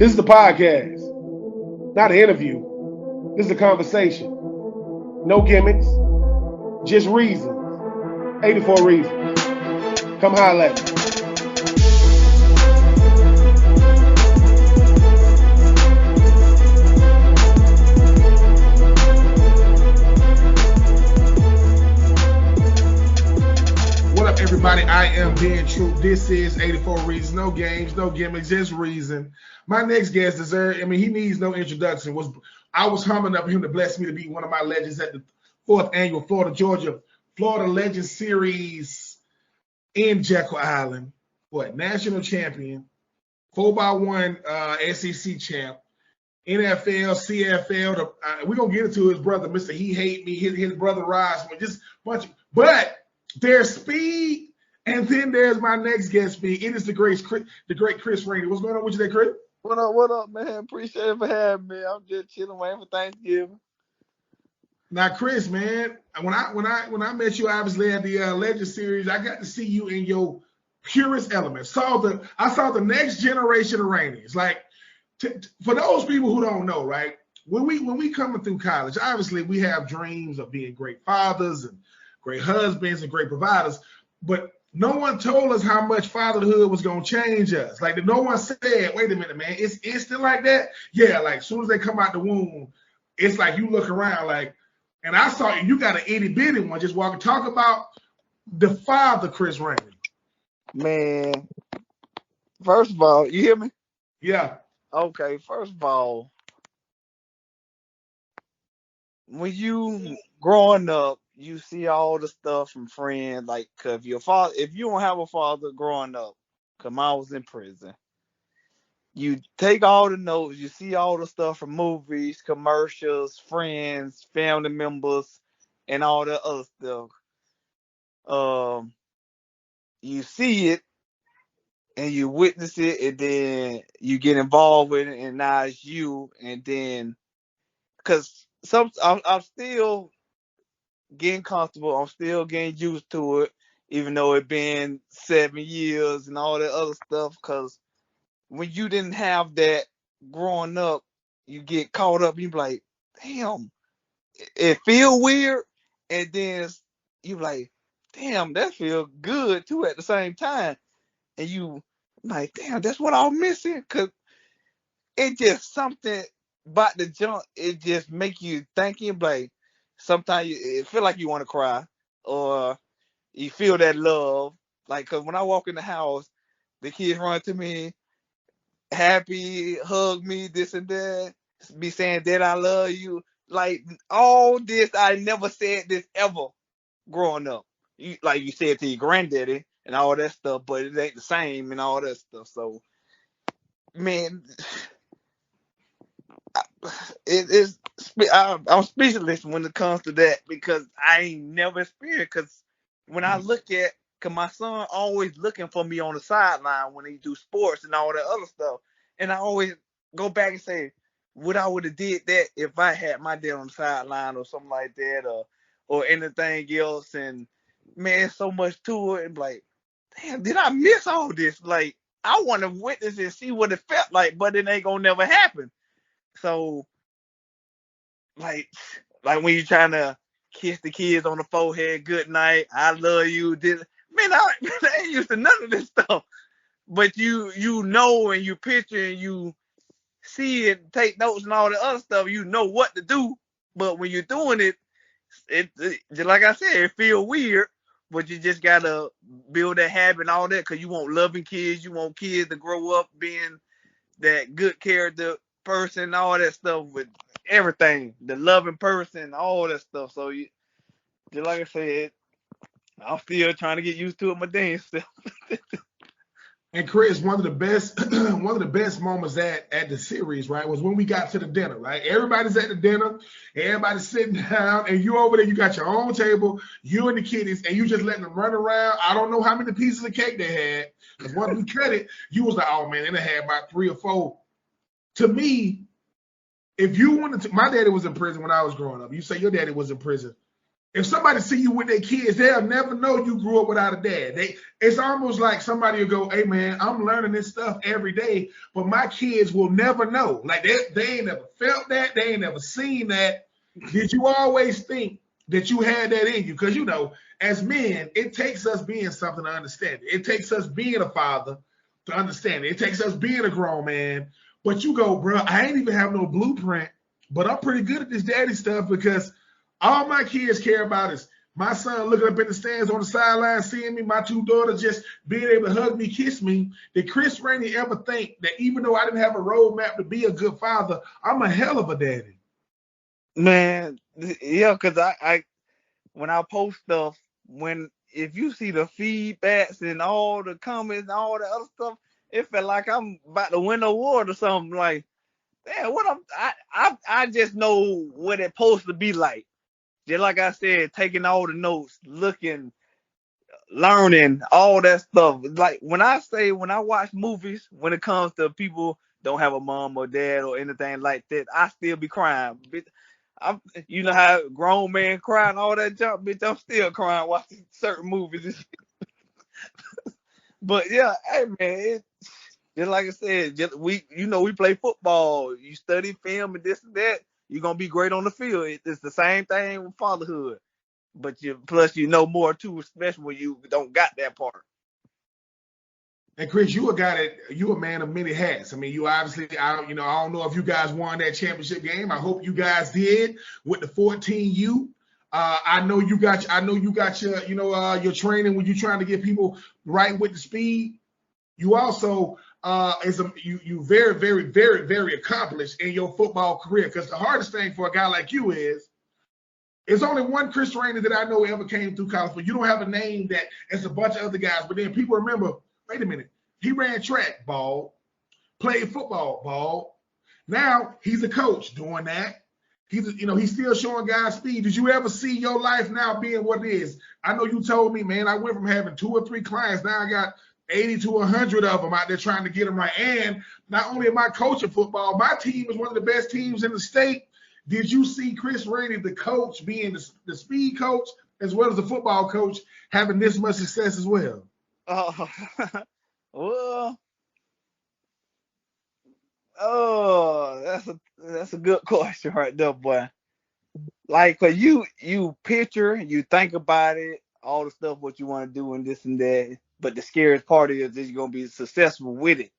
This is the podcast, not an interview. This is a conversation. No gimmicks, just reasons. 84 reasons. Come holler at me. What up, everybody? I am being true. This is 84 Reasons. No games, no gimmicks, just reason. My next guest he needs no introduction. I was humming up for him to bless me to be one of my legends at the 4th annual Florida Legends Series in Jekyll Island. National Champion, 4x1 SEC champ, NFL, CFL. We're going to get into his brother, Mr. He Hate Me, his brother Ross. But there's speed, and then there's my next guest speed. It is the great Chris Rainey. What's going on with you there, Chris? What up, man? Appreciate it for having me. I'm just chilling, waiting for Thanksgiving. Now, Chris, man, when I met you, obviously at the Legend Series, I got to see you in your purest element. I saw the next generation of Rainies. For those people who don't know, right? When we coming through college, obviously we have dreams of being great fathers and great husbands and great providers, but no one told us how much fatherhood was going to change us. No one said, wait a minute, man, it's instant like that? Yeah, as soon as they come out the womb, it's like you look around and I saw you got an itty bitty one just walking. Talk about the father, Chris Rainey. Man, first of all, you hear me? Yeah. Okay, first of all, when you growing up, you see all the stuff from friends, cause if you don't have a father growing up, cause mine was in prison, you take all the notes, you see all the stuff from movies, commercials, friends, family members, and all the other stuff. You see it and you witness it, and then you get involved with it, and now it's you, and then cause I'm still getting comfortable. I'm still getting used to it, even though it been 7 years and all that other stuff. Because when you didn't have that growing up, you get caught up. You be like, damn, it feel weird, and then you like, damn, that feel good too at the same time. And you like, damn, that's what I'm missing. Because it just something about the jump. It just make you thinking like. Sometimes it feel like you want to cry, or you feel that love. Cause when I walk in the house, the kids run to me, happy, hug me, this and that, be saying that I love you. All this, I never said this ever growing up. You said to your granddaddy and all that stuff, but it ain't the same and all that stuff. So, man, I'm speechless when it comes to that, because I ain't never experienced. Because when I look at, cause my son always looking for me on the sideline when he do sports and all that other stuff, and I always go back and say, what I would have did that if I had my dad on the sideline or something like that, or anything else. And man, so much to it, and damn, did I miss all this? I want to witness and see what it felt like, but it ain't gonna never happen. So, like when you're trying to kiss the kids on the forehead, good night, I love you. I ain't used to none of this stuff. But you know, and you picture and you see it, take notes and all the other stuff, you know what to do. But when you're doing it just like I said, it feel weird, but you just gotta build that habit and all that, because you want loving kids, you want kids to grow up being that good character person, all that stuff, with everything, the loving person, all that stuff. So just like I said, I'm still trying to get used to it my damn self. And Chris, one of the best moments at the series, right, was when we got to the dinner, right? Everybody's at the dinner, everybody's sitting down, and you over there, you got your own table, you and the kiddies, and you just letting them run around. I don't know how many pieces of cake they had, because once we cut it, you was like, oh man, they had about 3 or 4. To me, if you wanted to, my daddy was in prison when I was growing up. You say your daddy was in prison. if somebody see you with their kids, they'll never know you grew up without a dad. It's almost like somebody will go, "Hey man, I'm learning this stuff every day, but my kids will never know. Like they ain't never felt that, they ain't never seen that." Did you always think that you had that in you? Because as men, it takes us being something to understand it. It takes us being a father to understand it. It takes us being a grown man. But you go, bro, I ain't even have no blueprint, but I'm pretty good at this daddy stuff because all my kids care about is my son looking up in the stands on the sideline, seeing me, my two daughters just being able to hug me, kiss me. Did Chris Rainey ever think that even though I didn't have a roadmap to be a good father, I'm a hell of a daddy? Man, yeah, because I when I post stuff, if you see the feedbacks and all the comments and all the other stuff, it felt like I'm about to win an award or something. Like, damn, I just know what it's supposed to be like. Just like I said, taking all the notes, looking, learning, all that stuff. Like when I watch movies, when it comes to people don't have a mom or dad or anything like that, I still be crying. You know how grown man crying all that junk, bitch. I'm still crying watching certain movies. But yeah, hey man, just like I said, we play football. You study film and this and that. You're gonna be great on the field. It's the same thing with fatherhood. But plus you know more too, especially when you don't got that part. And Chris, you a man of many hats. I mean, you obviously, I don't know if you guys won that championship game. I hope you guys did with the 14U. I know you got your training when you're trying to get people right with the speed. You also you very, very, very, very accomplished in your football career. Because the hardest thing for a guy like you is there's only one Chris Rainey that I know ever came through college, but you don't have a name that it's a bunch of other guys. But then people remember, wait a minute, he ran track, ball, played football, ball. Now he's a coach doing that. He's still showing guys speed. Did you ever see your life now being what it is? I know you told me, man, I went from having 2 or 3 clients. Now I got 80 to 100 of them out there trying to get them right. And not only am I coaching football, my team is one of the best teams in the state. Did you see Chris Rainey, the coach, being the speed coach as well as the football coach, having this much success as well? Well, that's a good question right there, boy. Like, cause you picture, you think about it, all the stuff what you want to do and this and that. But the scariest part is that you're gonna be successful with it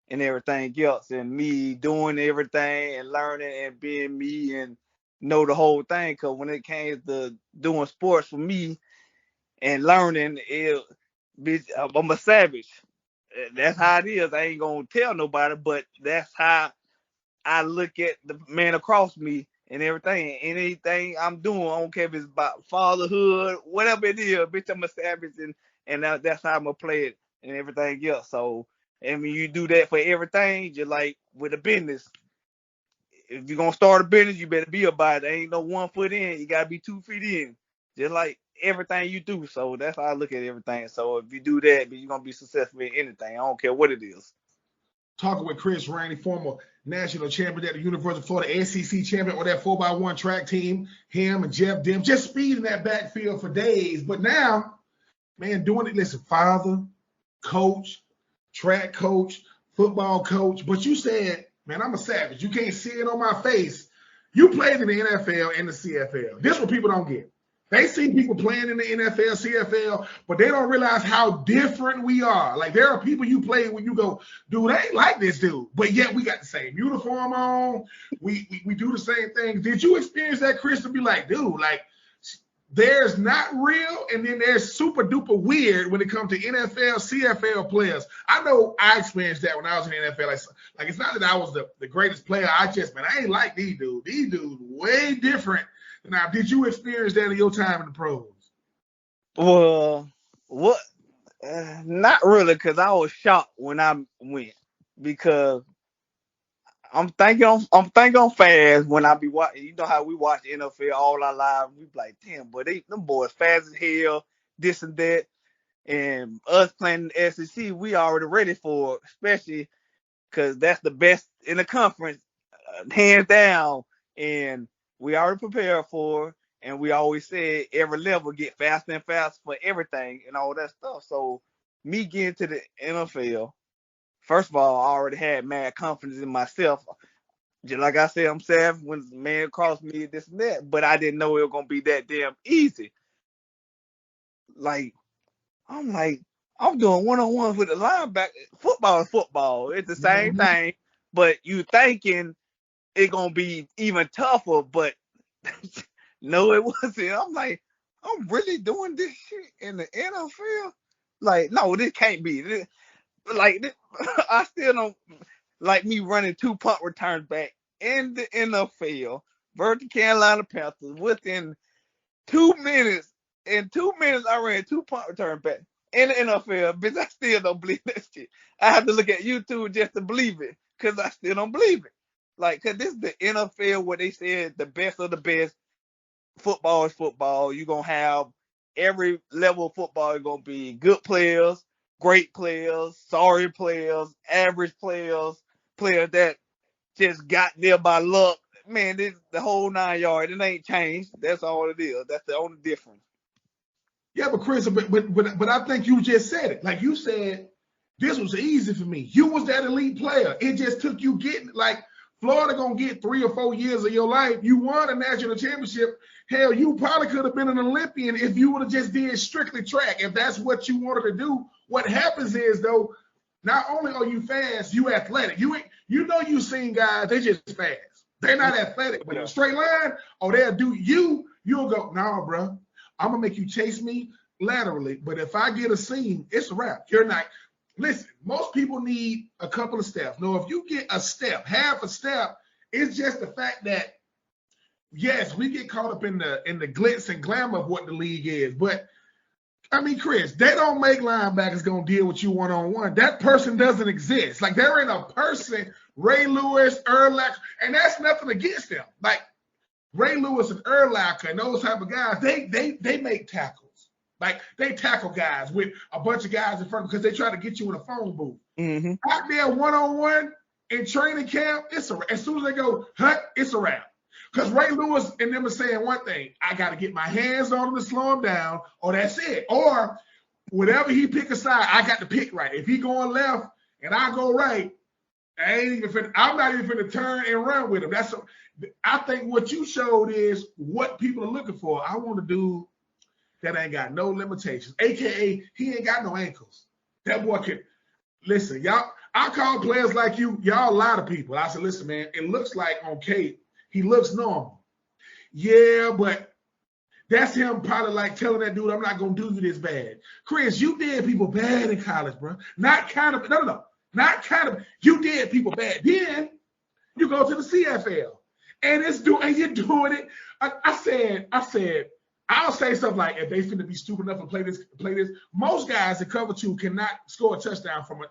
and everything else. And me doing everything and learning and being me and know the whole thing. Cause when it came to doing sports for me and learning, I'm a savage. That's how it is. I ain't gonna tell nobody, but that's how I look at the man across me and everything. Anything I'm doing, I don't care if it's about fatherhood, whatever it is, bitch, I'm a savage, and that's how I'm gonna play it and everything else. So, and when you do that for everything, just like with a business, if you're gonna start a business, you better be about it. There ain't no 1 foot in, you gotta be 2 feet in. Just like everything you do. So that's how I look at everything. So if you do that, you're gonna be successful in anything. I don't care what it is. Talking with Chris Rainey, former national champion at the University of Florida, SEC champion on that 4x1 track team, him and Jeff Dim, just speeding that backfield for days. But now, man, doing it, listen, father, coach, track coach, football coach. But you said, man, I'm a savage. You can't see it on my face. You played in the NFL and the CFL. This is what people don't get. They see people playing in the NFL, CFL, but they don't realize how different we are. Like, there are people you play when you go, dude, I ain't like this dude, but yet we got the same uniform on. We do the same thing. Did you experience that, Chris, to be like, dude, like, there's not real, and then there's super duper weird when it comes to NFL, CFL players? I know I experienced that when I was in the NFL. Like it's not that I was the greatest player. I ain't like these dudes. These dudes way different. Now, did you experience that in your time in the pros? Well, what? Not really, because I was shocked when I went. Because I'm thinking fast when I be watching. You know how we watch NFL all our lives. We be like, damn, but them boys fast as hell, this and that. And us playing the SEC, we already ready for it, especially because that's the best in the conference, hands down. And we already prepared for it. And we always said every level get faster and faster for everything and all that stuff. So me getting to the NFL, first of all, I already had mad confidence in myself. Just like I said, I'm sad when the man crossed me this and that, but I didn't know it was gonna be that damn easy. Like I'm like, I'm doing one-on-ones with the linebacker. Football is football. It's the same Mm-hmm. thing, but you thinking it gonna be even tougher, but no, it wasn't. I'm like, I'm really doing this shit in the NFL? Like, no, this can't be. I still don't like me running 2 punt returns back in the NFL versus the Carolina Panthers within 2 minutes. In 2 minutes, I ran 2 punt returns back in the NFL. Bitch, I still don't believe that shit. I have to look at YouTube just to believe it because I still don't believe it. Like, because this is the NFL where they said the best of the best. Football is football. You're going to have every level of football. You're going to be good players, great players, sorry players, average players, players that just got there by luck. Man, this the whole 9 yards. It ain't changed. That's all it is. That's the only difference. Yeah, but Chris, but I think you just said it. Like you said, this was easy for me. You was that elite player. It just took you getting like Florida gonna get 3 or 4 years of your life. You won a national championship. Hell, you probably could have been an Olympian if you would have just did strictly track. If that's what you wanted to do. What happens is though, not only are you fast, you athletic. You seen guys, they just fast. They're not athletic, but in a straight line, they'll do you'll go, nah, bro. I'm gonna make you chase me laterally, but if I get a seam, it's a wrap. You're not. Listen, most people need a couple of steps. No, if you get a step, half a step, it's just the fact that yes, we get caught up in the glitz and glamour of what the league is. But I mean, Chris, they don't make linebackers gonna deal with you one-on-one. That person doesn't exist. Like there ain't a person, Ray Lewis, Urlacher, and that's nothing against them. Like Ray Lewis and Urlacher and those type of guys, they make tackles. Like they tackle guys with a bunch of guys in front of them because they try to get you in a phone booth. Mm-hmm. Out there one-on-one in training camp, it's as soon as they go, it's a wrap. Because Ray Lewis and them are saying one thing, I got to get my hands on him to slow him down, or that's it. Or whatever he pick aside, I got to pick right. If he going left and I go right, I'm not even finna turn and run with him. I think what you showed is what people are looking for. I want a dude that ain't got no limitations, AKA he ain't got no ankles. That boy can listen, y'all. I call players like y'all lie to people. I said, listen, man, it looks like on Kate, he looks normal. Yeah, but that's him probably like telling that dude, I'm not gonna do you this bad. Chris, you did people bad in college, bro. Not kind of, no. Not kind of, you did people bad. Then you go to the CFL and you're doing it. I said, I'll say stuff like if they finna be stupid enough to play this. Most guys that cover 2 cannot score a touchdown from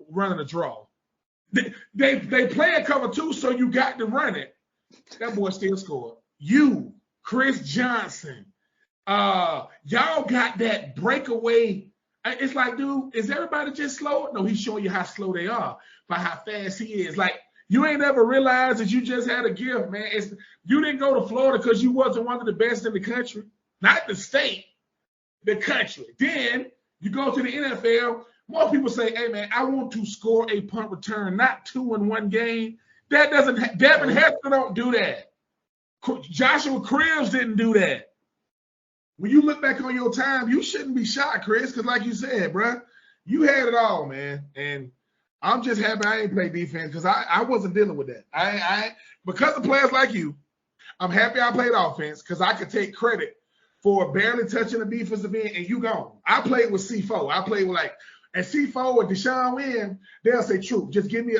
running a draw. They play a cover 2, so you got to run it. That boy still scored. You, Chris Johnson, y'all got that breakaway. It's like, dude, is everybody just slow? No, he's showing you how slow they are by how fast he is. Like, you ain't ever realized that you just had a gift, man. You didn't go to Florida because you wasn't one of the best in the country. Not the state, the country. Then you go to the NFL. More people say, hey, man, I want to score a punt return, not 2 in one game. That doesn't – Devin Hester don't do that. Joshua Cribbs didn't do that. When you look back on your time, you shouldn't be shocked, Chris, because like you said, bro, you had it all, man. And I'm just happy I ain't play defense because I wasn't dealing with that. Because of players like you, I'm happy I played offense because I could take credit for barely touching the defensive end and you gone. I played with C4. I played with and C4 and Deshaun Wynn, they'll say, true, just give me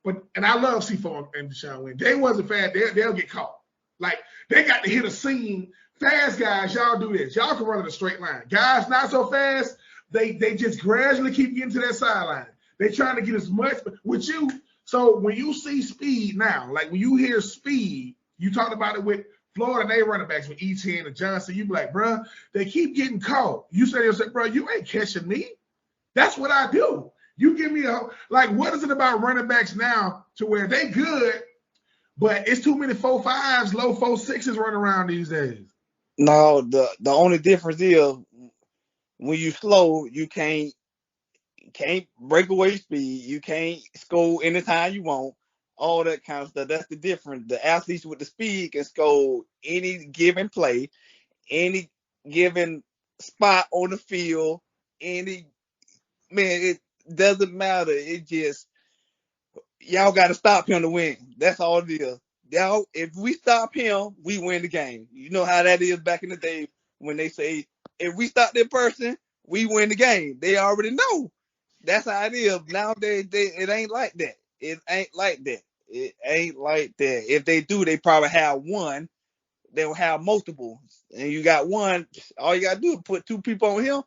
and I love C4 and Deshaun Wynn. They wasn't fast. They'll get caught. Like, they got to hit a seam. Fast guys, y'all do this. Y'all can run in a straight line. Guys not so fast, they just gradually keep getting to that sideline. They trying to get as much with you. So when you see speed now, like when you hear speed, you talked about it with Florida and they running backs with Etienne and Johnson. You be like, bro, they keep getting caught. You say to yourself, bro, you ain't catching me. That's what I do. You give me what is it about running backs now to where they good, but it's too many 4.5s, low 4.6s running around these days? No, the only difference is when you slow, you can't break away speed. You can't score anytime you want. All that kind of stuff. That's the difference. The athletes with the speed can score any given play, any given spot on the field, any man. It doesn't matter. It just y'all got to stop him to win. That's all it is. Y'all, if we stop him, we win the game. You know how that is back in the day when they say if we stop that person, we win the game. They already know. That's how it is. Nowadays, it ain't like that. It ain't like that. It ain't like that. If they do, they probably have one. They'll have multiple. And you got one, all you gotta do is put two people on him,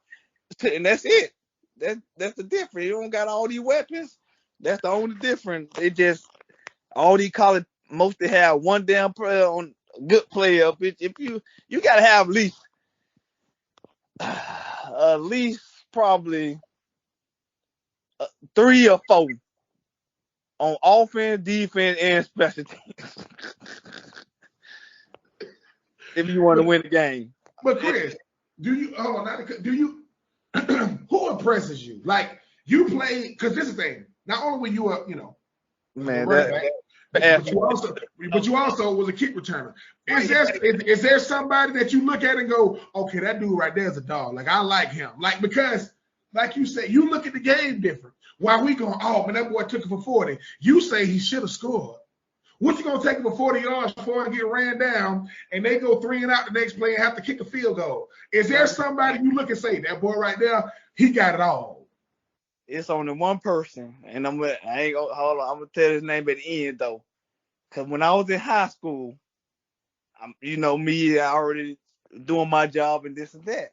and that's it. That's the difference. You don't got all these weapons. That's the only difference. They just all these college mostly have one damn player on good player. If you gotta have at least probably 3 or 4 on offense, defense, and special teams. If you want to win the game. But Chris, do you who impresses you? Like you play because this is the thing. Not only were you Man, but you also was a kick returner. Is there somebody that you look at and go, okay, that dude right there is a dog. Like I like him. Like because like you said, you look at the game different. While we going, oh man, that boy took it for 40. You say he should have scored. What you gonna take him for 40 yards before he get ran down and they go 3 and out the next play and have to kick a field goal? Is there somebody you look and say, that boy right there, he got it all? It's only one person, and I'm gonna tell his name at the end though. Cause when I was in high school, me, I already doing my job and this and that.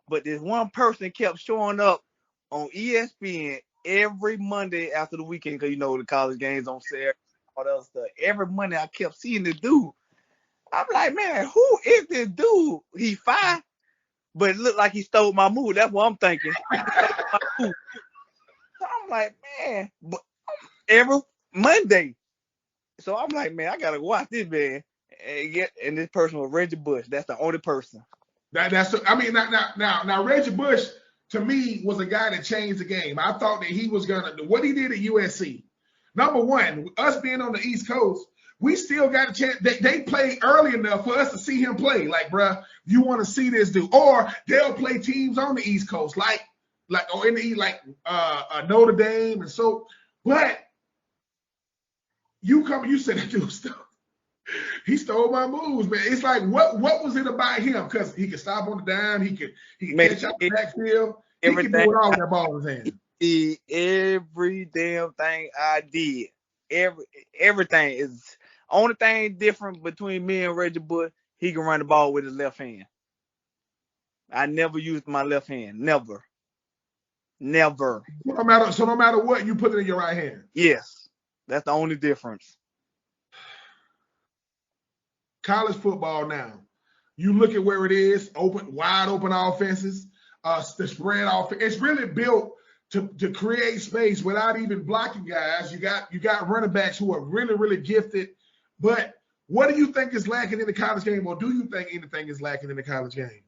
But this one person kept showing up on ESPN every Monday after the weekend, because the college games on Saturday, all that other stuff. Every Monday I kept seeing the dude. I'm like, man, who is this dude? He 5, but it looked like he stole my move. That's what I'm thinking. So I'm like, man, but every Monday. So I'm like, man, I gotta watch this man. And this person was Reggie Bush. That's the only person. Now Reggie Bush to me was a guy that changed the game. I thought that he was gonna do what he did at USC. Number one, us being on the East Coast, we still got a chance. They played early enough for us to see him play. Like, bruh, you want to see this dude, or they'll play teams on the East Coast, or in the East, like Notre Dame, and so. But you said that dude stuff. He stole my moves, man. It's like what was it about him? Because he could stop on the dime, he could catch out the backfield, he could do it all with that ball in his hand. Every damn thing I did, everything is only thing different between me and Reggie Bush. He can run the ball with his left hand. I never used my left hand, never. So no matter what, you put it in your right hand. Yes, that's the only difference. College football now, you look at where it is, wide open offenses, the spread offense. It's really built to create space without even blocking guys. You got running backs who are really, really gifted. But what do you think is lacking in the college game, or do you think anything is lacking in the college game?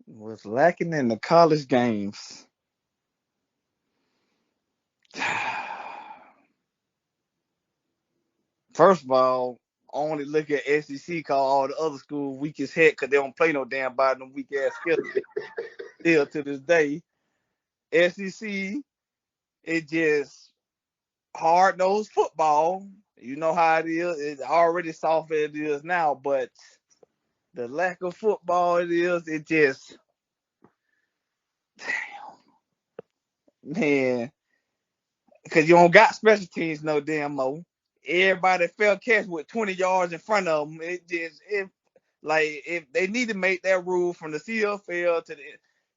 What's lacking in the college games? First of all, only look at SEC, call all the other schools weak as heck because they don't play no damn body, them weak ass skills. Still to this day, SEC, it just hard-nosed football. You know how it is. It's already soft as it is now, but the lack of football it just, damn, man, because you don't got special teams no damn more. Everybody fell catch with 20 yards in front of them. If they need to make that rule from the CFL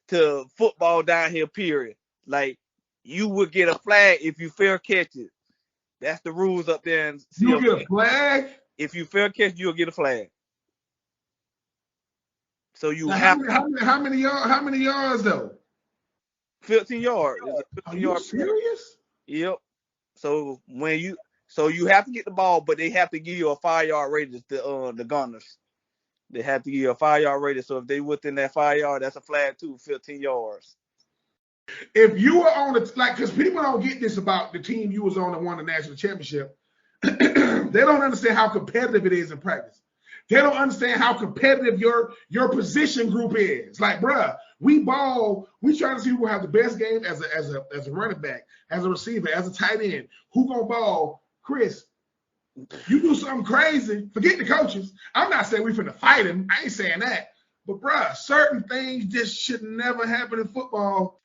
to football downhill, period. Like, you would get a flag if you fair catch it. That's the rules up there in CFL. You'll get a flag? If you fair catch, you'll get a flag. So you now, have how many yards though? 15 yards. Are you serious? Yep. So you have to get the ball, but they have to give you a 5-yard radius, the Gunners. They have to give you a 5-yard radius. So if they within that 5 yard, that's a flag too, 15 yards. If you were on the because people don't get this about the team you was on that won the national championship. They don't understand how competitive it is in practice. They don't understand how competitive your position group is. Like, bruh, we trying to see who will have the best game as a running back, as a receiver, as a tight end. Who gonna ball? Chris, you do something crazy. Forget the coaches. I'm not saying we finna fight him. I ain't saying that. But bruh, certain things just should never happen in football.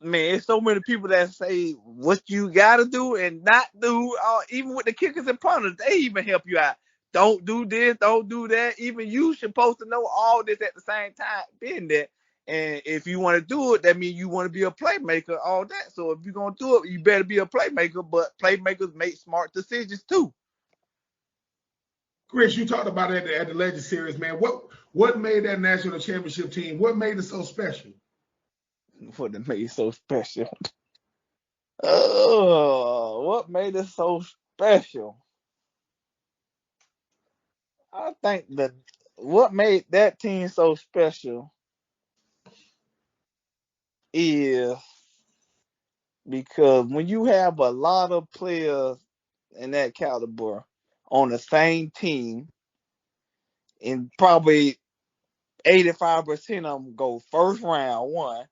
Man, it's so many people that say what you gotta do and not do. Even with the kickers and punters, they even help you out. Don't do this, don't do that. Even you supposed to know all this at the same time, being that. And if you want to do it, that means you want to be a playmaker, all that. So if you're gonna do it, you better be a playmaker. But playmakers make smart decisions too. Chris, you talked about it at the Legend Series, man. What made that national championship team? What made it so special? What made it so special? Oh, what made it so special? I think that what made that team so special is because when you have a lot of players in that caliber on the same team, and probably 85% of them go first round one,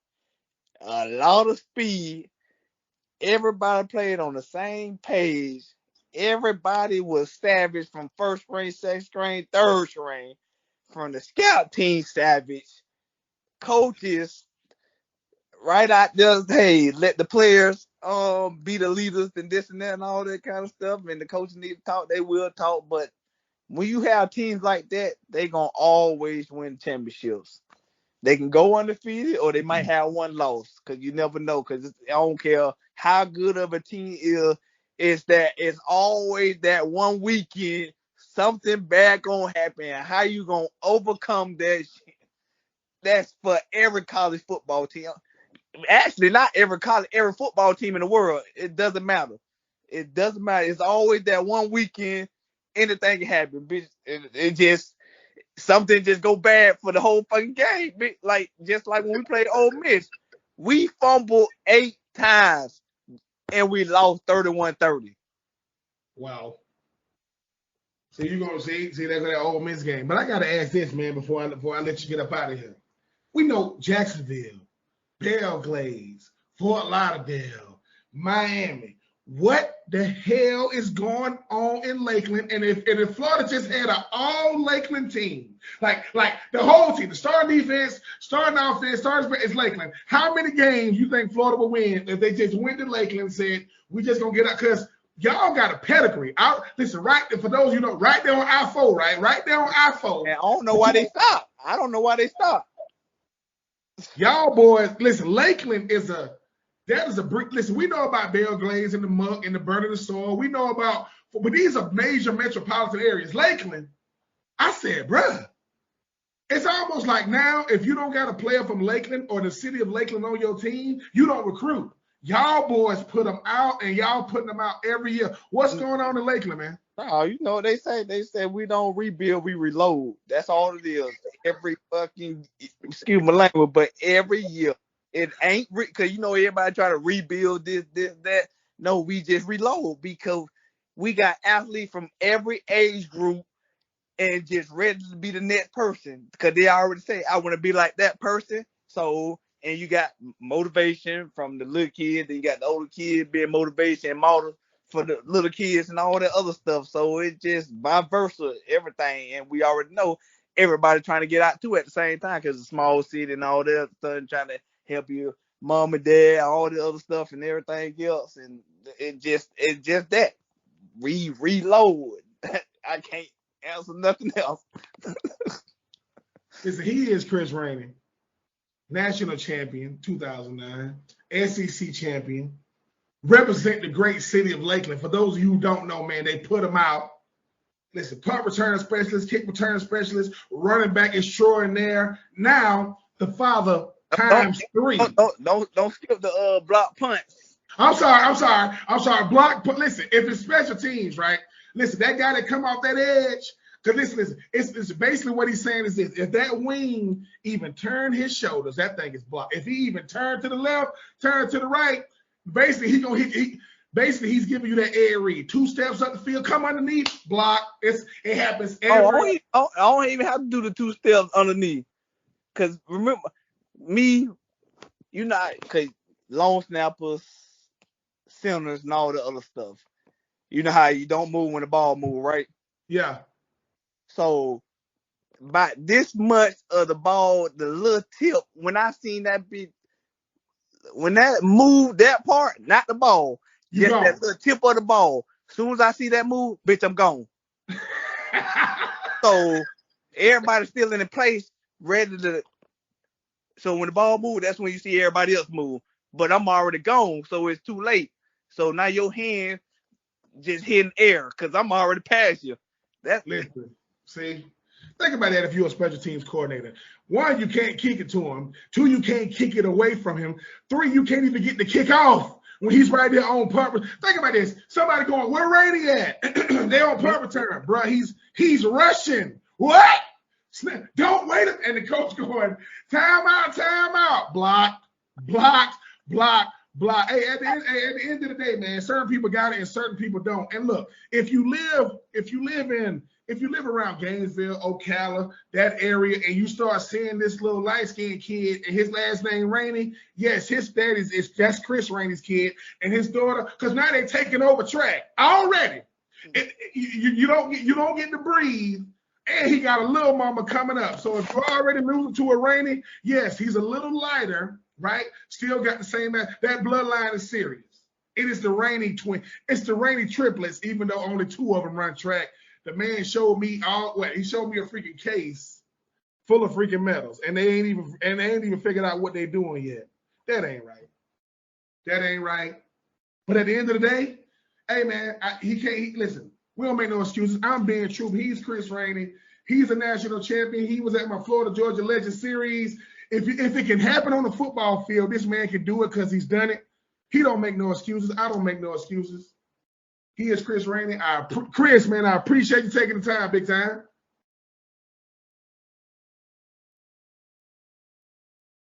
a lot of speed, everybody played on the same page. Everybody was savage from first string, second string, third string. From the scout team, savage. Coaches, right out there, hey, let the players be the leaders and this and that and all that kind of stuff. And the coaches need to talk, they will talk. But when you have teams like that, they gonna always win championships. They can go undefeated or they might have one loss because you never know. Because I don't care how good of a team is that it's always that one weekend something bad gonna happen. How you gonna overcome that shit? That's for every college football team. Actually, not every football team in the world. It doesn't matter. It doesn't matter. It's always that one weekend. Anything can happen. It just something just go bad for the whole fucking game. Like just like when we played Ole Miss, we fumbled 8 times and we lost 31-30. Wow. So you're gonna see that's that Ole Miss game. But I gotta ask this, man, before I let you get up out of here. We know Jacksonville, Belgrade, Fort Lauderdale, Miami. What the hell is going on in Lakeland? And if Florida just had an all Lakeland team, like the whole team, the starting defense, starting offense, it's Lakeland. How many games you think Florida will win if they just went to Lakeland and said, we just gonna get out? Because y'all got a pedigree. Listen, right, for those you know, right there on I-4, right? Right there on I-4. And I don't know why they stopped. I don't know why they stopped. Y'all boys, listen, Lakeland is that is a brick. Listen, we know about Belgrade and the muck and the burning of the soil. We know about, but these are major metropolitan areas. Lakeland, I said, bruh, it's almost like now if you don't got a player from Lakeland or the city of Lakeland on your team, you don't recruit. Y'all boys put them out and y'all putting them out every year. What's going on in Lakeland, man? No, you know they say we don't rebuild, we reload. That's all it is. Every fucking, excuse my language, but every year. It ain't because you know everybody try to rebuild this, that. No, we just reload because we got athletes from every age group and just ready to be the next person. Because they already say, I want to be like that person. So, and you got motivation from the little kids, and you got the older kids being motivation and model for the little kids and all that other stuff. So it's just vice versa, everything. And we already know everybody trying to get out too at the same time because it's a small city and all that stuff, trying to help your mom and dad, all the other stuff and everything else. And it's just that. Reload. I can't answer nothing else. Listen, he is Chris Rainey, National Champion 2009, SEC Champion, represent the great city of Lakeland. For those of you who don't know, man, they put him out. Listen, punt return specialist, kick return specialist, running back extraordinaire. Now the father times 3. Don't skip the block punts. I'm sorry. Block punt. Listen, if it's special teams, right? Listen, that guy that come off that edge, Because listen, it's basically what he's saying is this: if that wing even turned his shoulders, that thing is blocked. If he even turned to the left, turn to the right, basically he's giving you that air read. 2 steps up the field, come underneath, block. It happens every. I don't even have to do the 2 steps underneath. Cause remember me, cause long snappers, centers, and all the other stuff. You know how you don't move when the ball moves, right? Yeah. So by this much of the ball, the little tip, when I seen that when that moved that part, not the ball, just that little tip of the ball. As soon as I see that move, bitch, I'm gone. So everybody's still in the place, ready to. So when the ball moves, that's when you see everybody else move. But I'm already gone, so it's too late. So now your hand just hitting air because I'm already past you. Listen, see, think about that if you're a special teams coordinator. 1, you can't kick it to him. 2, you can't kick it away from him. 3, you can't even get the kick off when he's right there on punt. Think about this. Somebody going, where Rainey at? They on punt return. Bro, he's rushing. What? Don't wait. And the coach going, time out. Block. Hey, at the end of the day, man, certain people got it and certain people don't. And look, if you live around Gainesville, Ocala, that area, and you start seeing this little light-skinned kid and his last name Rainey, yes, his dad that's Chris Rainey's kid, and his daughter, because now they're taking over track already. You don't get to breathe. And he got a little mama coming up. So if you're already moving to a Rainey, yes, he's a little lighter, right? Still got the same, that bloodline is serious. It is the Rainey twin. It's the Rainey triplets, even though only 2 of them run track. The man showed me he showed me a freaking case full of freaking medals. And they ain't even figured out what they're doing yet. That ain't right. But at the end of the day, hey man, listen. We don't make no excuses. I'm being true. He's Chris Rainey. He's a national champion. He was at my Florida Georgia Legend Series. If it can happen on the football field, this man can do it because he's done it. He don't make no excuses. I don't make no excuses. He is Chris Rainey. Chris, man, I appreciate you taking the time, big time.